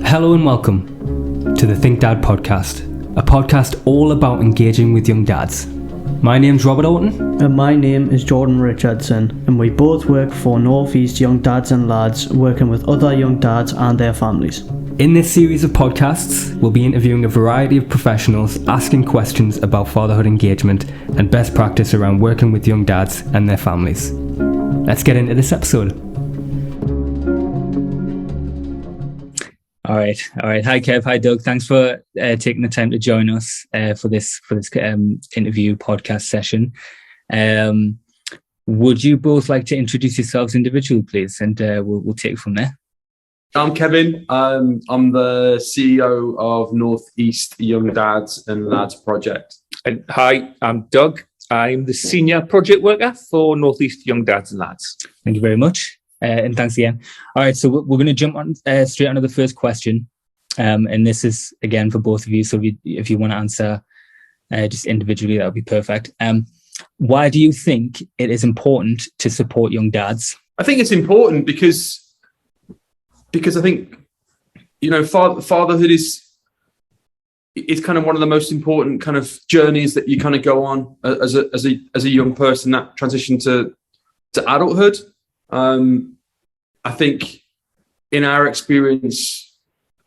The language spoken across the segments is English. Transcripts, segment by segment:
Hello and welcome to the Think Dad podcast, a podcast all about engaging with young dads. My name's Robert Orton. And my name is Jordan Richardson, and we both work for North East Young Dads and Lads, working with other young dads and their families. In this series of podcasts, we'll be interviewing a variety of professionals, asking questions about fatherhood engagement and best practice around working with young dads and their families. Let's get into this episode. All right. Hi, Kev. Hi, Doug. Thanks for taking the time to join us for this interview podcast session. Would you both like to introduce yourselves individually, please? And we'll take it from there. I'm Kevin. I'm the CEO of North East Young Dads and Lads Project. And hi, I'm Doug. I'm the senior project worker for North East Young Dads and Lads. Thank you very much. And thanks again. All right, so we're going to jump on straight onto the first question. And this is, again, for both of you. So if you want to answer just individually, that would be perfect. Why do you think it is important to support young dads? I think it's important because I think, you know, fatherhood is kind of one of the most important kind of journeys that you kind of go on as a young person, that transition to adulthood. I think in our experience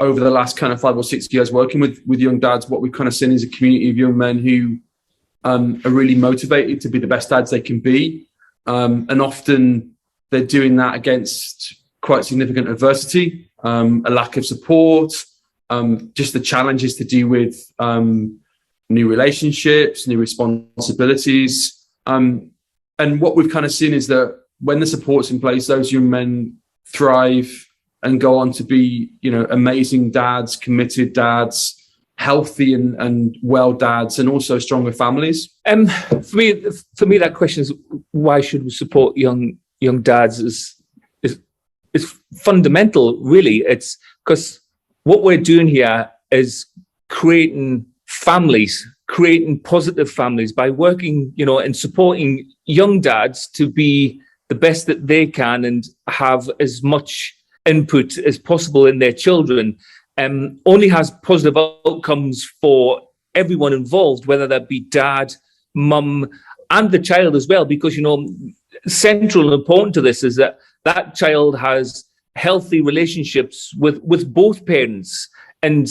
over the last kind of 5 or 6 years working with young dads, what we've kind of seen is a community of young men who are really motivated to be the best dads they can be. And often they're doing that against quite significant adversity, a lack of support, just the challenges to do with new relationships, new responsibilities. And what we've kind of seen is that when the support's in place, those young men thrive and go on to be, you know, amazing dads, committed dads, healthy and well dads, and also stronger families. For me, that question is, why should we support young dads is fundamental, really. It's because what we're doing here is creating families, creating positive families by working, you know, and supporting young dads to be the best that they can and have as much input as possible in their children. Only has positive outcomes for everyone involved, whether that be dad, mum, and the child as well, because, you know, central and important to this is that child has healthy relationships with both parents. And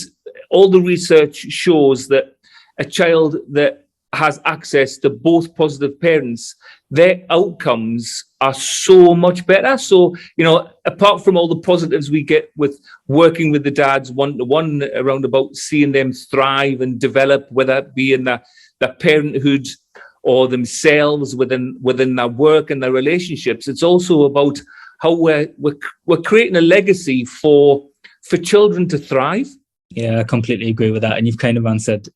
all the research shows that a child that has access to both positive parents, their outcomes are so much better. So, you know, apart from all the positives we get with working with the dads one-to-one around about seeing them thrive and develop, whether it be in their parenthood or themselves within their work and their relationships, it's also about how we're creating a legacy for children to thrive. Yeah, I completely agree with that. And you've kind of answered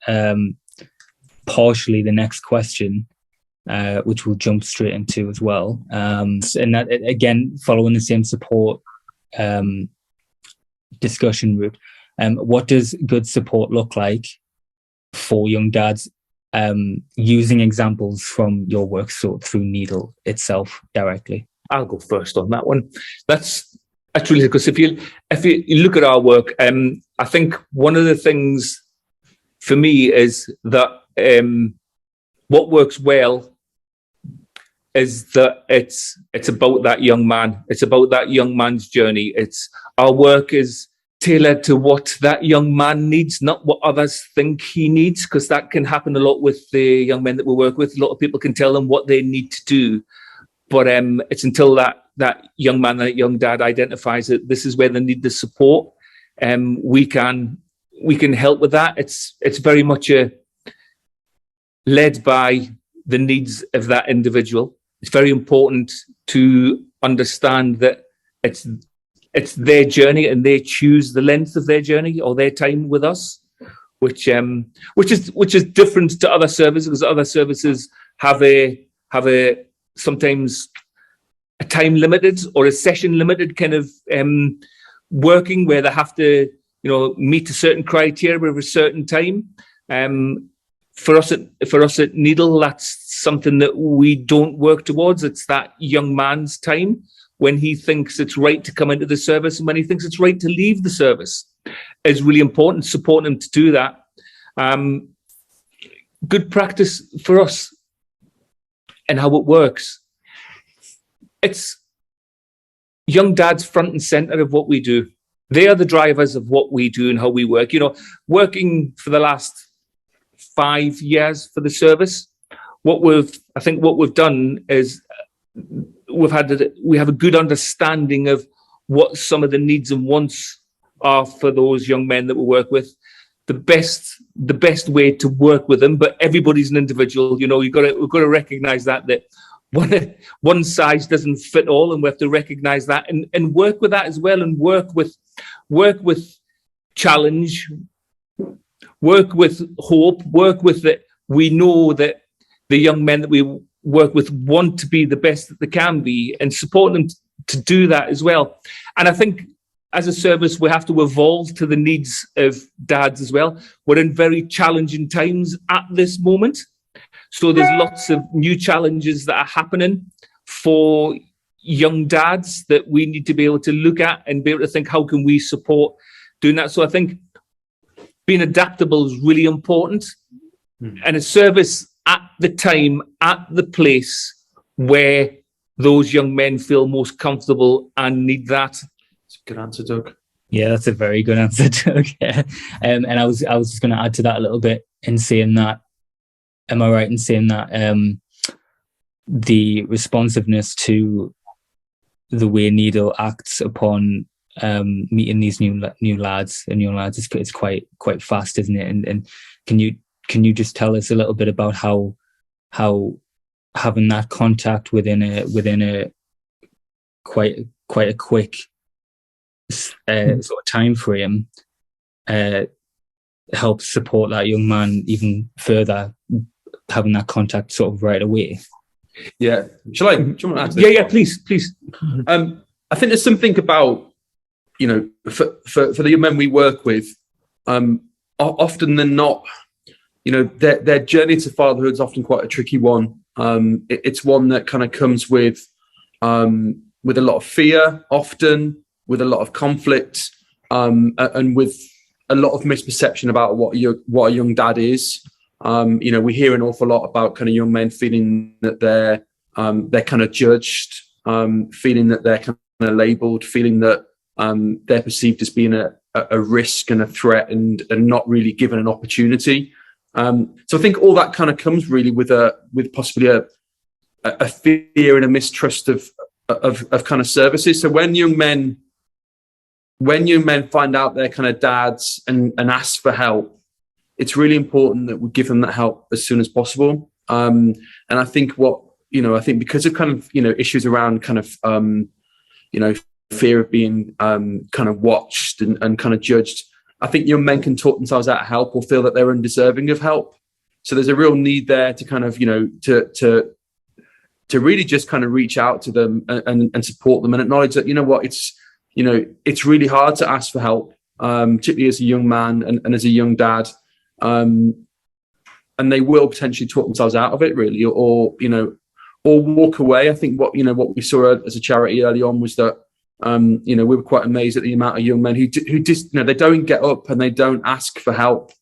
partially the next question, which we'll jump straight into as well. And that, again, following the same support discussion route, what does good support look like for young dads, using examples from your work, so through Needle itself directly? I'll go first on that one. That's really, because if you look at our work, I think one of the things for me is that what works well is that it's about that young man. It's about that young man's journey. Our work is tailored to what that young man needs, not what others think he needs, because that can happen a lot with the young men that we work with. A lot of people can tell them what they need to do, but it's until that young man, that young dad identifies that this is where they need the support, we can help with that. It's very much led by the needs of that individual. It's very important to understand that it's their journey and they choose the length of their journey or their time with us, which is different to other services, because other services have a sometimes a time limited or a session limited kind of working, where they have to, you know, meet a certain criteria over a certain time. For us at Needle, that's something that we don't work towards. It's that young man's time, when he thinks it's right to come into the service and when he thinks it's right to leave the service is really important, supporting him to do that. Good practice for us and how it works. It's young dads front and center of what we do. They are the drivers of what we do and how we work. You know, working for the last 5 years for the service, what we've done is we have a good understanding of what some of the needs and wants are for those young men that we work with. The best way to work with them, but everybody's an individual. You know, we've got to recognize that one size doesn't fit all, and we have to recognize that and work with that as well, and work with challenge, work with hope, work with that. We know that the young men that we work with want to be the best that they can be, and support them to do that as well. And I think as a service, we have to evolve to the needs of dads as well. We're in very challenging times at this moment. So there's lots of new challenges that are happening for young dads that we need to be able to look at and be able to think, how can we support doing that? So I think being adaptable is really important. And a service at the time, at the place where those young men feel most comfortable and need that. Good answer, Doug. Yeah, that's a very good answer, Doug. Yeah. And I was just going to add to that a little bit in saying that, am I right in saying that the responsiveness to the way Needle acts upon meeting these new lads and young lads is quite fast, isn't it? And can you just tell us a little bit about how having that contact within a quite a quick sort of time frame helps support that young man even further, having that contact sort of right away? Yeah. Do you want to add to this? Yeah, please. I think there's something about, you know, for the young men we work with, often than not, you know, their journey to fatherhood is often quite a tricky one. It's one that kind of comes with a lot of fear, often with a lot of conflict, and with a lot of misperception about what a young dad is. You know, we hear an awful lot about kind of young men feeling that they're kind of judged, feeling that they're kind of labelled, feeling that they're perceived as being a risk and a threat, and not really given an opportunity. So I think all that kind of comes really with possibly a fear and a mistrust of kind of services. So when young men find out they're kind of dads and ask for help, it's really important that we give them that help as soon as possible. And I think because of kind of, you know, issues around kind of, you know, fear of being kind of watched and kind of judged, I think young men can talk themselves out of help or feel that they're undeserving of help. So there's a real need there to kind of, you know, to really just kind of reach out to them and support them and acknowledge that, you know what, it's really hard to ask for help, particularly as a young man and as a young dad. And they will potentially talk themselves out of it, really, or walk away. I think what we saw as a charity early on was that, you know, we were quite amazed at the amount of young men who just, you know, they don't get up and they don't ask for help,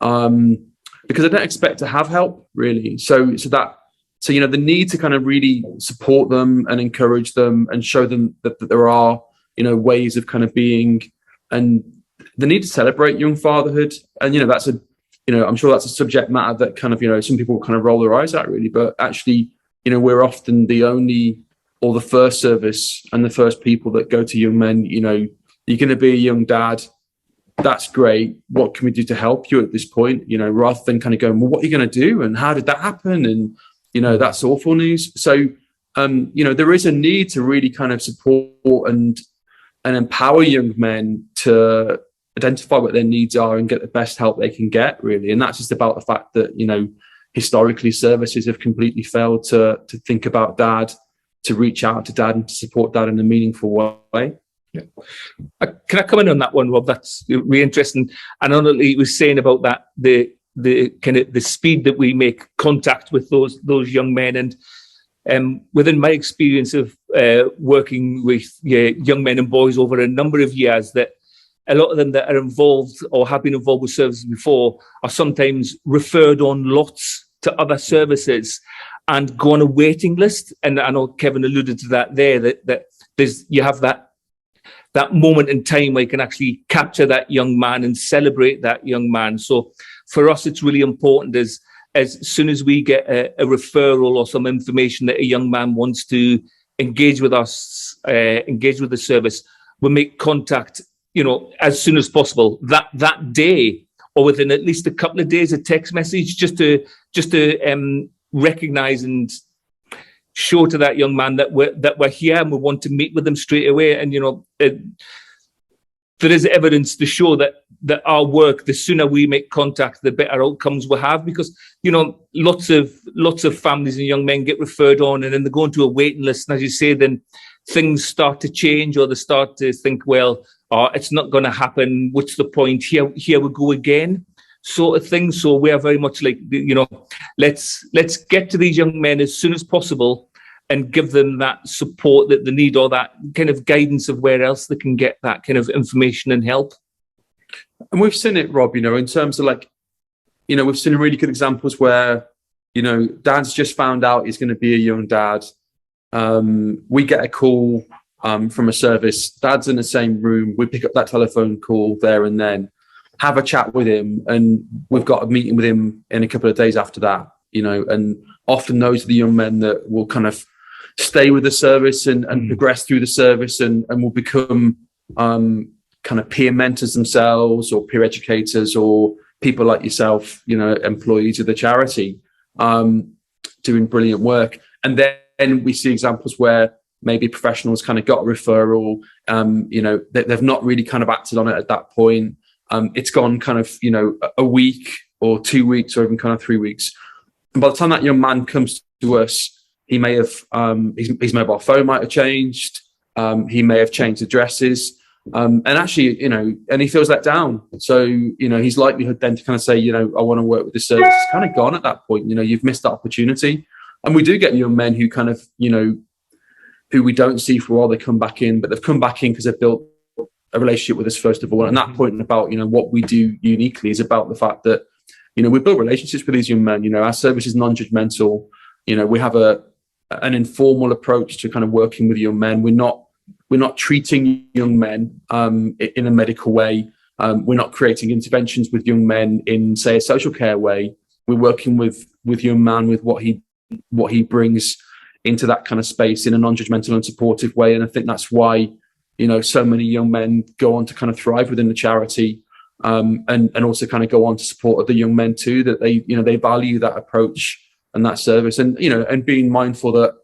because they don't expect to have help, really. So you know, the need to kind of really support them and encourage them and show them that there are, you know, ways of kind of being, and the need to celebrate young fatherhood. And, you know, I'm sure that's a subject matter that kind of, you know, some people kind of roll their eyes at, really, but actually, you know, we're often the only or the first service and the first people that go to young men. You know, you're going to be a young dad. That's great. What can we do to help you at this point? You know, rather than kind of going, well, what are you going to do? And how did that happen? And, you know, that's awful news. So, you know, there is a need to really kind of support and empower young men to identify what their needs are and get the best help they can get, really. And that's just about the fact that, you know, historically services have completely failed to think about dad, to reach out to dad and to support dad in a meaningful way. Yeah. Can I comment on that one, Rob? That's really interesting. And Annalie was saying about that, the kind of the speed that we make contact with those young men. And within my experience of working with young men and boys over a number of years, that a lot of them that are involved or have been involved with services before are sometimes referred on lots to other services and go on a waiting list. And I know Kevin alluded to that there, that you have that moment in time where you can actually capture that young man and celebrate that young man. So for us, it's really important as soon as we get a referral or some information that a young man wants to engage with us, engage with the service, we'll make contact, as soon as possible that day, or within at least a couple of days, a text message just to recognize and show to that young man that we're here and we want to meet with them straight away. And there is evidence to show that our work, the sooner we make contact, the better outcomes we have, because lots of families and young men get referred on, and then they go into a waiting list, and as you say, then things start to change, or they start to think, well, it's not going to happen, what's the point, here we go again, sort of thing. So we are very much like, let's get to these young men as soon as possible and give them that support that they need, or that kind of guidance of where else they can get that kind of information and help. And we've seen it, Rob, in terms of we've seen really good examples where, dad's just found out he's going to be a young dad. We get a call from a service, dad's in the same room, we pick up that telephone call there and then, have a chat with him, and we've got a meeting with him in a couple of days after that, and often those are the young men that will kind of stay with the service and progress through the service and will become kind of peer mentors themselves, or peer educators, or people like yourself, employees of the charity, doing brilliant work. And then we see examples where maybe professionals kind of got a referral, they've not really kind of acted on it at that point. It's gone kind of, a week or 2 weeks or even kind of 3 weeks. And by the time that young man comes to us, he may have, his mobile phone might have changed. He may have changed addresses. And actually, and he feels let down. So, his likelihood then to kind of say, I want to work with this service is kind of gone at that point. You've missed that opportunity. And we do get young men who kind of, who we don't see for a while, they come back in, but they've come back in because they've built a relationship with us first of all. And that point about, what we do uniquely is about the fact that, we build relationships with these young men. Our service is non-judgmental. We have an informal approach to kind of working with young men. We're not treating young men in a medical way. We're not creating interventions with young men in, say, a social care way. We're working with young man with what he brings into that kind of space in a non-judgmental and supportive way. And I think that's why, so many young men go on to kind of thrive within the charity, and also kind of go on to support other young men too, that they value that approach and that service. And, and being mindful that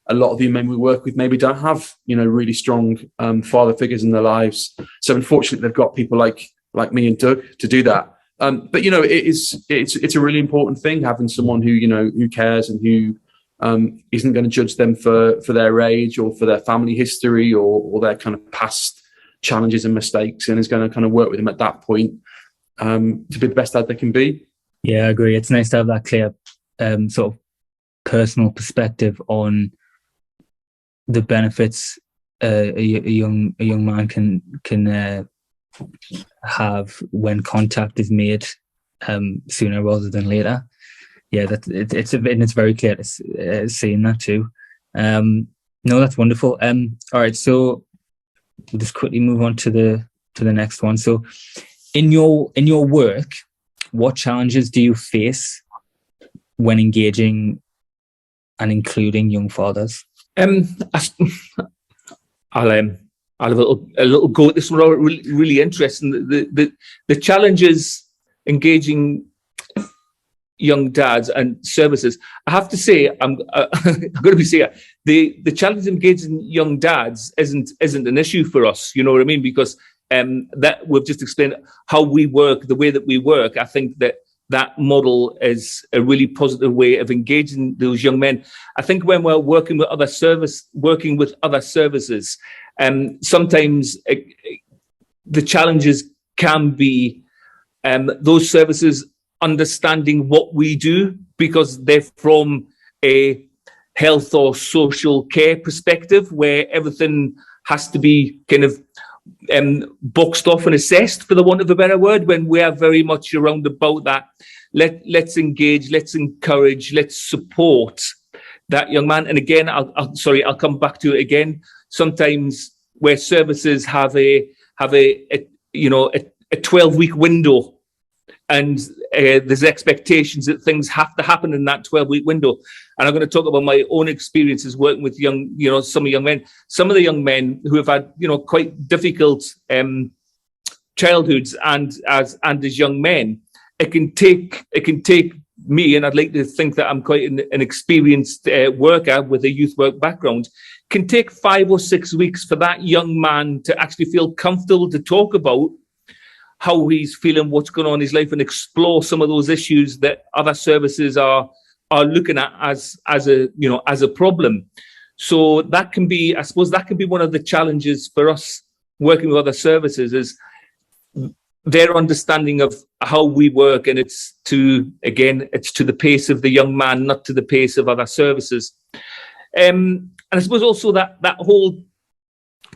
a lot of the men we work with maybe don't have, really strong father figures in their lives. So unfortunately, they've got people like me and Doug to do that. But it's a really important thing, having someone who cares and who isn't going to judge them for their age or for their family history or their kind of past challenges and mistakes, and is going to kind of work with them at that point to be the best dad they can be. Yeah, I agree. It's nice to have that clear sort of personal perspective on the benefits a young man can have when contact is made sooner rather than later. Yeah, it's very clear to seeing that too. No, that's wonderful. All right, so we'll just quickly move on to the next one. So, in your work, what challenges do you face when engaging and including young fathers? I'll have a little go at this one. Really interesting. The challenges engaging young dads and services. I have to say, I'm going to be saying the challenge of engaging young dads isn't an issue for us. You know what I mean? Because that we've just explained how we work, the way that we work. I think that model is a really positive way of engaging those young men. I think when we're working with other services, sometimes the challenges can be those services understanding what we do, because they're from a health or social care perspective, where everything has to be kind of boxed off and assessed, for the want of a better word, when we are very much around about that. Let's engage, let's encourage, let's support that young man. And again, I'll come back to it again. Sometimes where services have a 12-week window, and there's expectations that things have to happen in that 12-week window. And I'm going to talk about my own experiences working with some young men. Some of the young men who have had, quite difficult childhoods and as young men, it can take me, and I'd like to think that I'm quite an experienced worker with a youth work background, can take 5 or 6 weeks for that young man to actually feel comfortable to talk about how he's feeling, what's going on in his life, and explore some of those issues that other services are looking at as a problem. So that can be, I suppose, one of the challenges for us working with other services, is their understanding of how we work, and it's to the pace of the young man, not to the pace of other services. And I suppose also that whole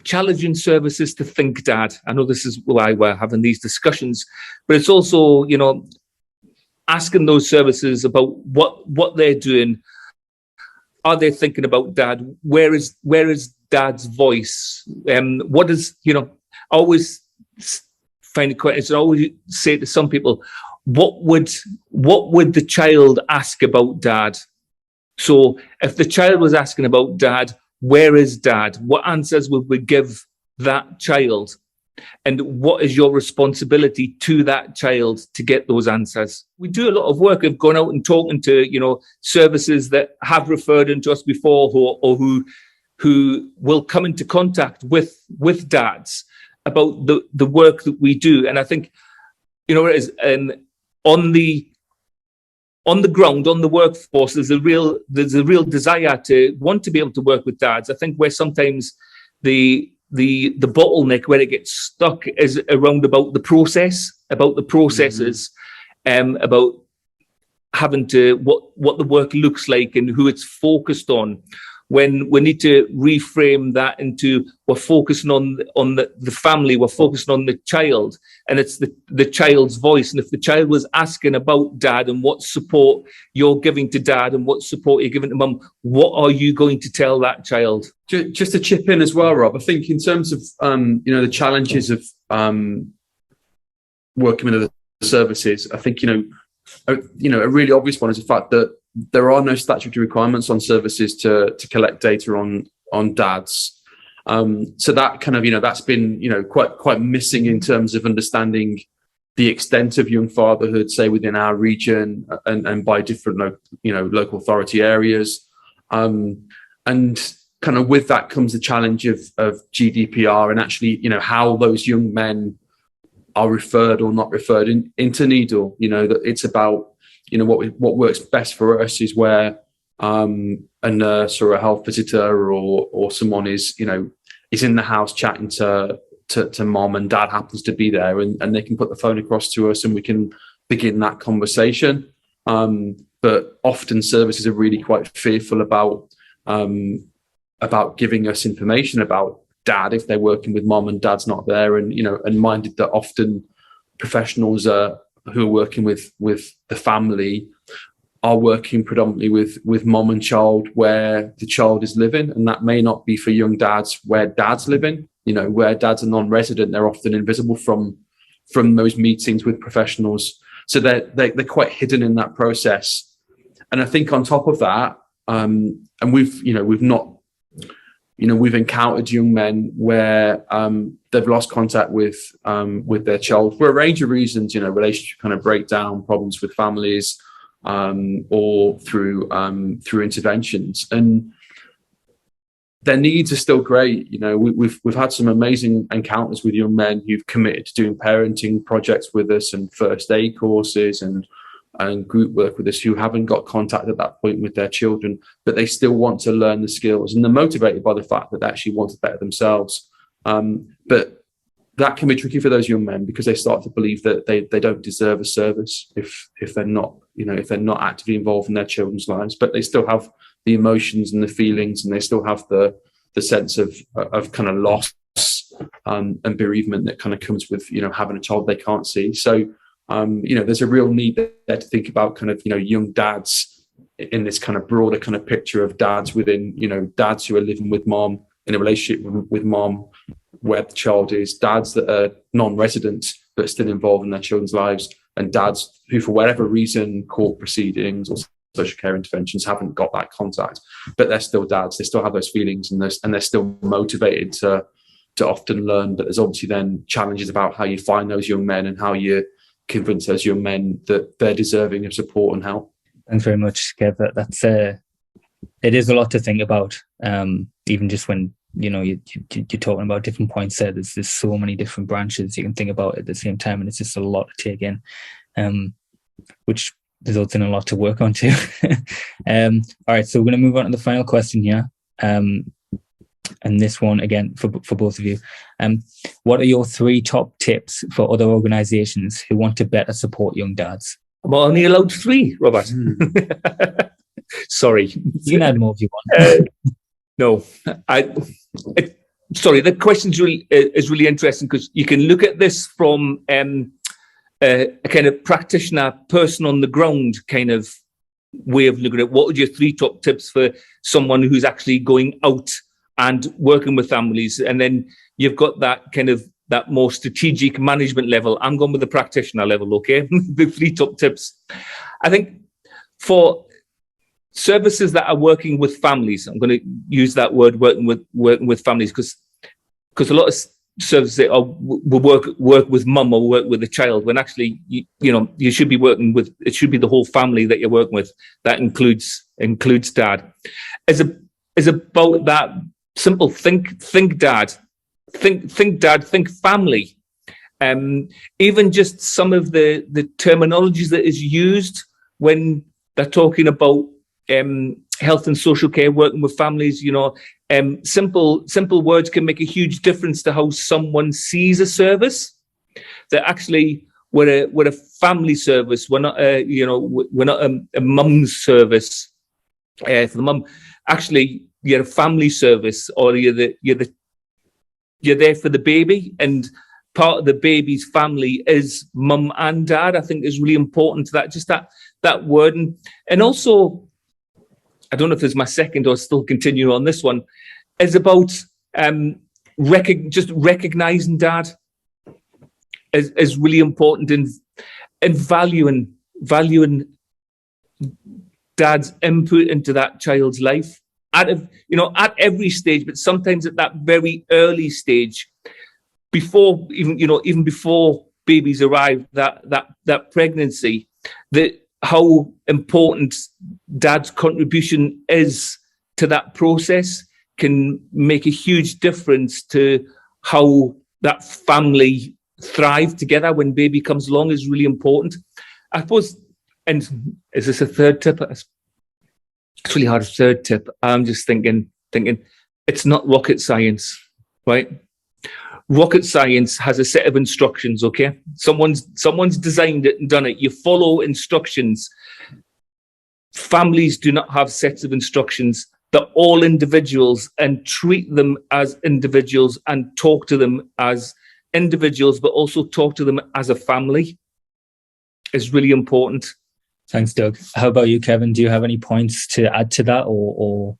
challenging services to think, Dad. I know this is why we're having these discussions, but it's also, asking those services about what they're doing. Are they thinking about Dad? Where is Dad's voice? What is, I always find it quite interesting. I always say to some people, what would the child ask about Dad? So if the child was asking about Dad, where is Dad? What answers would we give that child? And what is your responsibility to that child to get those answers? We do a lot of work of going out and talking to, services that have referred into us before, or who will come into contact with dads about the work that we do. And I think, it is on the ground, on the workforce, there's a real desire to want to be able to work with dads. I think where sometimes the bottleneck, where it gets stuck, is around about the process, about the processes, about having to what the work looks like and who it's focused on. When we need to reframe that into, we're focusing on the family, we're focusing on the child, and it's the child's voice. And if the child was asking about Dad and what support you're giving to Dad and what support you're giving to Mum, what are you going to tell that child? Just to chip in as well, Rob, I think in terms of the challenges of working with other services, I think a really obvious one is the fact that there are no statutory requirements on services to collect data on dads. So that kind of, that's been, quite missing in terms of understanding the extent of young fatherhood, say within our region and by different, local authority areas. And kind of with that comes the challenge of GDPR and actually, how those young men are referred or not referred into Needle. That it's about, what works best for us is where a nurse or a health visitor or someone is in the house chatting to mom, and Dad happens to be there, and they can put the phone across to us and we can begin that conversation. But often services are really quite fearful about giving us information about Dad if they're working with mom and Dad's not there, and minded that often professionals who are working with the family are working predominantly with mom and child where the child is living, and that may not be for young dads where Dad's living. Where Dad's a non-resident, they're often invisible from those meetings with professionals, so they're quite hidden in that process. And I think on top of that, and we've encountered young men where they've lost contact with their child for a range of reasons, relationship kind of breakdown, problems with families, or through interventions, and their needs are still great. We've had some amazing encounters with young men who've committed to doing parenting projects with us and first aid courses and group work with us, who haven't got contact at that point with their children, but they still want to learn the skills, and they're motivated by the fact that they actually want to better themselves. But that can be tricky for those young men, because they start to believe that they don't deserve a service if they're not, if they're not actively involved in their children's lives, but they still have the emotions and the feelings, and they still have the sense of kind of loss and bereavement that kind of comes with, you know, having a child they can't see. So, you know, there's a real need there to think about kind of, you know, young dads in this kind of broader kind of picture of dads within, you know, dads who are living with mom, in a relationship with mom where the child is, dads that are non-resident but are still involved in their children's lives, and dads who, for whatever reason, court proceedings or social care interventions, haven't got that contact, but they're still dads. They still have those feelings, and they're still motivated to often learn. But there's obviously then challenges about how you find those young men and how you convince those young men that they're deserving of support and help. Thanks very much, Kev. That's it is a lot to think about. Even just when, you know, you're talking about different points there. There's so many different branches you can think about at the same time, and it's just a lot to take in, which results in a lot to work on too. All right, so we're going to move on to the final question here. And this one again for both of you. What are your 3 top tips for other organisations who want to better support young dads? I'm only allowed 3, Robert. Sorry. You can add more if you want. No, sorry. The question is really interesting, because you can look at this from a kind of practitioner, person on the ground kind of way of looking at it. What are your 3 top tips for someone who's actually going out and working with families? And then you've got that kind of that more strategic management level. I'm going with the practitioner level, okay? The 3 top tips. I think for services that are working with families, I'm going to use that word, working with families, because a lot of services say, oh, we'll work with mum or work with the child, when actually, you know, you should be working with, it should be the whole family that you're working with. That includes dad. Is about that simple, think dad, think dad, think family. Even just some of the terminologies that is used when they're talking about health and social care, working with families, you know, simple words can make a huge difference to how someone sees a service. That actually we're a family service. We're not we're not a mum's service for the mum. Actually, you're a family service, or you're there for the baby, and part of the baby's family is mum and dad. I think is really important to that. Just that word, and also, I don't know if it's my second or still continue on this one, is about just recognizing dad is really important, and valuing dad's input into that child's life at every stage, but sometimes at that very early stage, before even before babies arrive, that pregnancy, how important dad's contribution is to that process can make a huge difference to how that family thrive together when baby comes along. Is really important, I suppose. And is this a third tip? It's really hard. A third tip. I'm just thinking it's not rocket science, right? Rocket science has a set of instructions, okay? Someone's designed it and done it. You follow instructions. Families do not have sets of instructions. They're all individuals, and treat them as individuals and talk to them as individuals, but also talk to them as a family is really important. Thanks, Doug. How about you, Kevin? Do you have any points to add to that, or?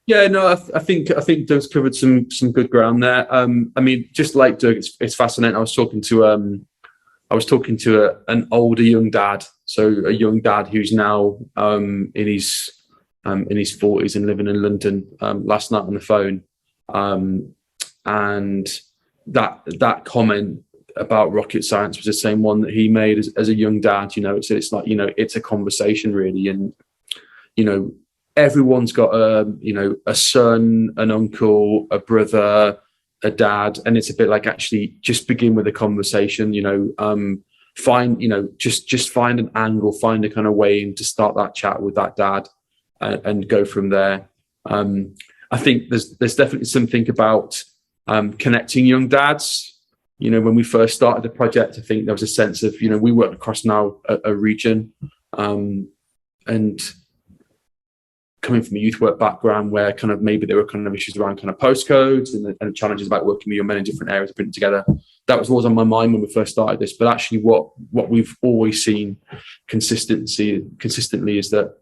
Yeah, no, I think Doug's covered some good ground there. I mean, just like Doug, it's fascinating. I was talking to an older young dad, so a young dad who's now in his 40s and living in London. Last night on the phone, and that comment about rocket science was the same one that he made as a young dad. You know, it's like, you know, it's a conversation really, and you know, everyone's got a son, an uncle, a brother, a dad, and it's a bit like, actually just begin with a conversation. You know, find an angle, find a kind of way in to start that chat with that dad, and go from there. I think there's definitely something about connecting young dads. You know, when we first started the project, I think there was a sense of, you know, we work across now a region, and coming from a youth work background where kind of maybe there were kind of issues around kind of postcodes and challenges about working with young men in different areas, putting it together. That was always on my mind when we first started this. But actually what we've always seen consistently is that,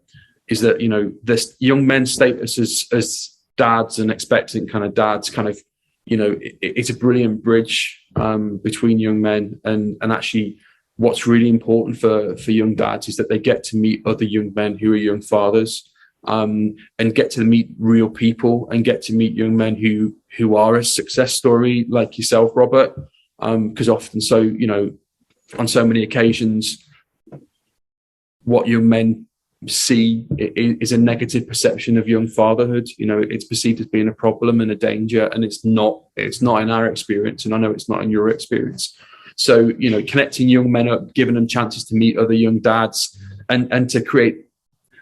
you know, this young men's status as dads and expectant kind of dads kind of, you know, it's a brilliant bridge between young men and actually what's really important for young dads is that they get to meet other young men who are young fathers. And get to meet real people and get to meet young men who are a success story like yourself, Robert. Because often, so, you know, on so many occasions, what young men see is a negative perception of young fatherhood. You know, it's perceived as being a problem and a danger, and it's not in our experience, and I know it's not in your experience. So, you know, connecting young men up, giving them chances to meet other young dads and to create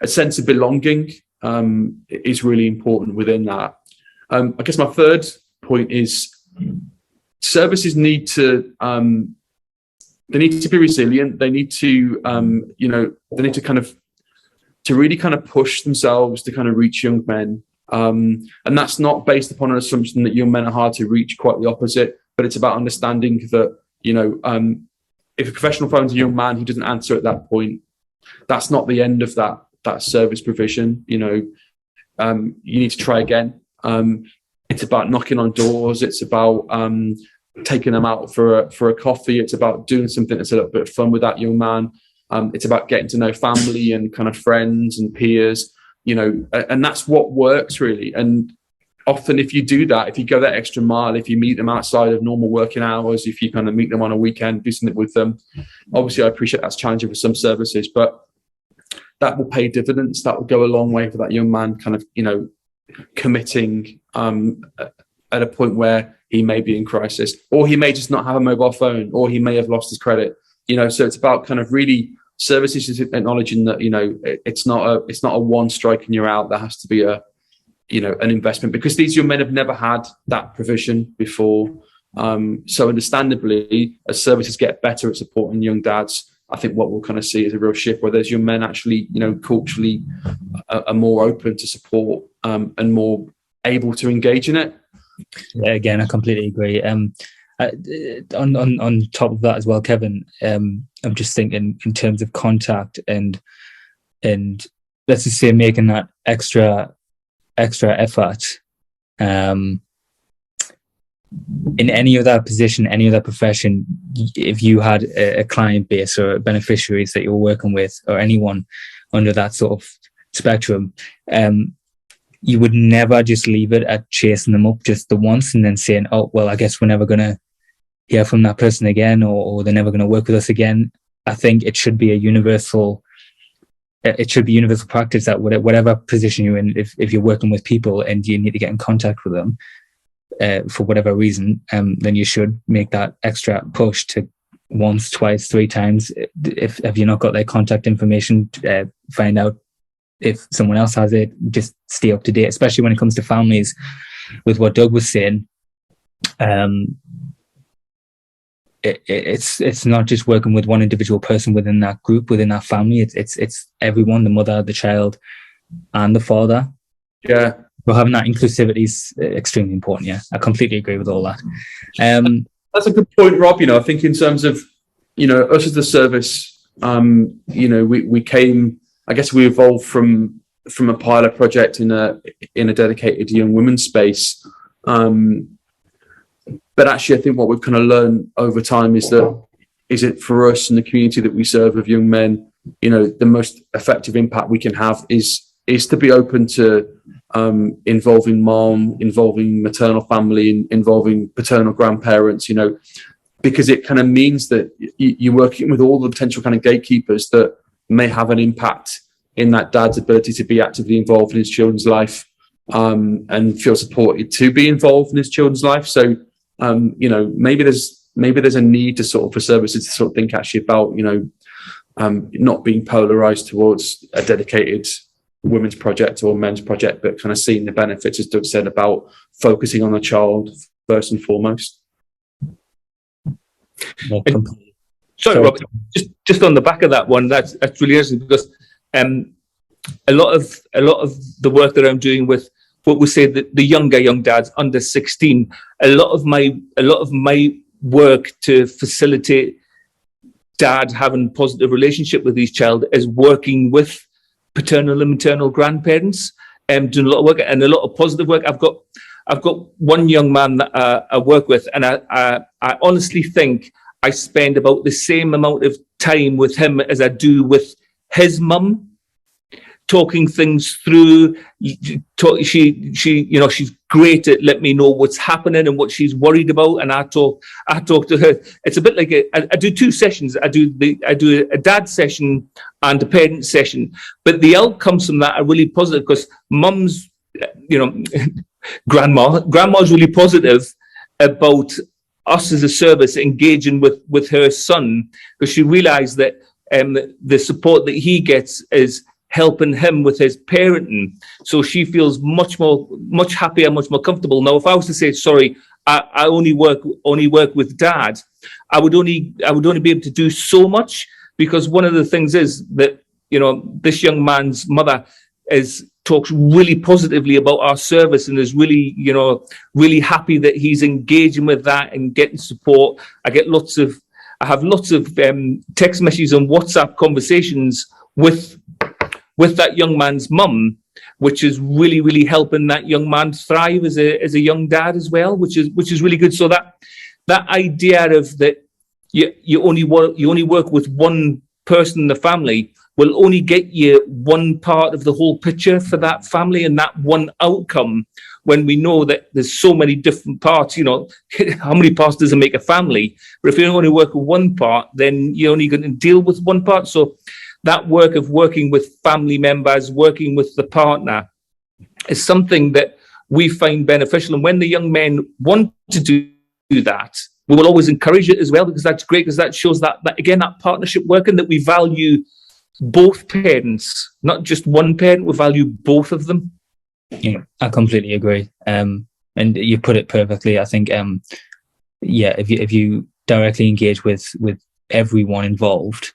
a sense of belonging is really important within that. I guess my third point is services need to they need to be resilient. They need to you know, they need to kind of to really kind of push themselves to kind of reach young men. And that's not based upon an assumption that young men are hard to reach, quite the opposite, but it's about understanding that, you know, if a professional phones a young man who doesn't answer at that point, that's not the end of that service provision. You know, you need to try again. It's about knocking on doors. It's about taking them out for a coffee. It's about doing something that's a little bit of fun with that young man. It's about getting to know family and kind of friends and peers, you know, and that's what works really. And often if you do that, if you go that extra mile, if you meet them outside of normal working hours, if you kind of meet them on a weekend, do something with them, obviously I appreciate that's challenging for some services, but that will pay dividends. That will go a long way for that young man kind of, you know, committing at a point where he may be in crisis, or he may just not have a mobile phone, or he may have lost his credit, you know. So it's about kind of really services is acknowledging that, you know, it's not a one strike and you're out. There has to be a, you know, an investment, because these young men have never had that provision before. So understandably, as services get better at supporting young dads, I think what we'll kind of see is a real shift where there's young men actually, you know, culturally are more open to support and more able to engage in it. Yeah, again, I completely agree. On top of that as well, Kevin, I'm just thinking in terms of contact and let's just say making that extra effort. In any other position, any other profession, if you had a client base or beneficiaries that you're working with, or anyone under that sort of spectrum, you would never just leave it at chasing them up just the once and then saying, oh, well, I guess we're never going to hear from that person again, or they're never going to work with us again. I think it should be universal practice that whatever position you're in, if you're working with people and you need to get in contact with them, for whatever reason, then you should make that extra push to once, twice, 3 times. If you've not got their contact information, find out if someone else has it. Just stay up to date, especially when it comes to families. With what Doug was saying, it's not just working with one individual person within that group, within that family. It's everyone, the mother, the child, and the father. Yeah. But having that inclusivity is extremely important. Yeah, I completely agree with all that. That's a good point, Rob. You know, I think in terms of, you know, us as the service, you know, we came, I guess we evolved from a pilot project in a dedicated young women's space. But actually, I think what we've kind of learned over time is it for us and the community that we serve of young men, you know, the most effective impact we can have is to be open to involving mom, involving maternal family, involving paternal grandparents, you know, because it kind of means that you're working with all the potential kind of gatekeepers that may have an impact in that dad's ability to be actively involved in his children's life, and feel supported to be involved in his children's life. So, you know, maybe there's a need to sort of for services to sort of think actually about, you know, not being polarized towards a dedicated women's project or men's project, but kind of seeing the benefits, as Doug said, about focusing on the child first and foremost. Sorry, Rob, just on the back of that one, that's really interesting, because a lot of the work that I'm doing with what we say the younger young dads under 16, a lot of my work to facilitate dad having a positive relationship with his child is working with paternal and maternal grandparents, doing a lot of work and a lot of positive work. I've got one young man that I work with, and I honestly think I spend about the same amount of time with him as I do with his mum, talking things through. She's great at letting me know what's happening and what she's worried about, and I talk to her. It's a bit like I do two sessions. I do a dad session and a parent session, but the outcomes from that are really positive because mum's, grandma's really positive about us as a service engaging with her son, because she realised that the support that he gets is helping him with his parenting. So she feels much happier, much more comfortable. Now, if I was to say, sorry, I only work with dad, I would only be able to do so much, because one of the things is that, this young man's mother talks really positively about our service and is really, really happy that he's engaging with that and getting support. I have lots of text messages and WhatsApp conversations with that young man's mum, which is really, really helping that young man thrive as a young dad as well, which is really good. So that idea of that you only work with one person in the family will only get you one part of the whole picture for that family and that one outcome, when we know that there's so many different parts. How many parts does it make a family? But if you only work with one part, then you're only going to deal with one part. So that work of working with family members, working with the partner, is something that we find beneficial. And when the young men want to do that, we will always encourage it as well, because that's great, because that shows that again, that partnership working, that we value both parents, not just one parent. We value both of them. Yeah, I completely agree. And you put it perfectly. I think, if you directly engage with everyone involved,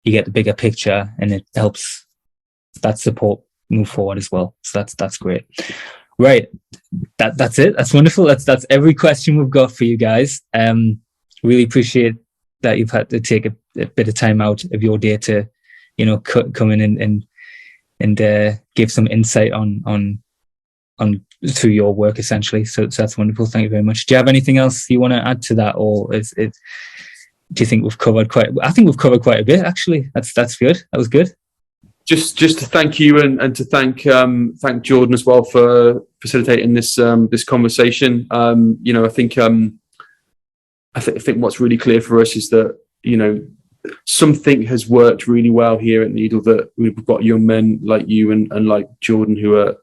you get the bigger picture, and it helps that support move forward as well. So that's great. Right, that's it. That's wonderful. That's every question we've got for you guys. Really appreciate that you've had to take a bit of time out of your day to, come in and give some insight on through your work, essentially. So that's wonderful. Thank you very much. Do you have anything else you want to add to that, or do you think we've covered quite? I think we've covered quite a bit, actually. That's good. That was good. Just to thank you and to thank Jordan as well for facilitating this conversation. I think what's really clear for us is that something has worked really well here at Needle, that we've got young men like you and like Jordan who are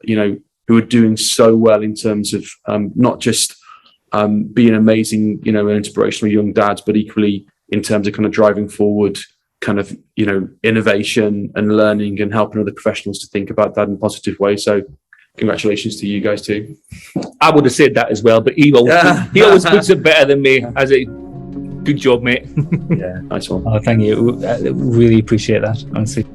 doing so well in terms of not just being amazing, and inspirational young dads, but equally in terms of kind of driving forward kind of, innovation and learning and helping other professionals to think about that in a positive way. So congratulations to you guys too. I would have said that as well, but he always puts it better than me. Good job, mate. Yeah, nice one. Oh, thank you. I really appreciate that, honestly.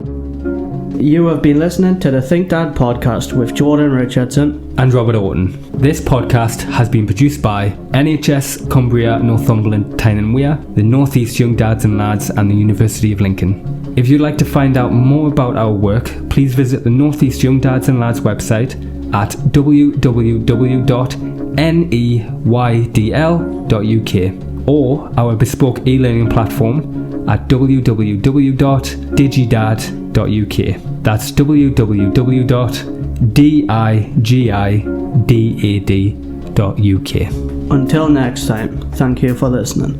You have been listening to the Think Dad podcast with Jordan Richardson and Robert Orton. This podcast has been produced by NHS Cumbria, Northumberland, Tyne and Wear, the North East Young Dads and Lads, and the University of Lincoln. If you'd like to find out more about our work, please visit the North East Young Dads and Lads website at www.neydl.uk, or our bespoke e-learning platform at www.digidad.uk. That's www.digidad.uk. Until next time, thank you for listening.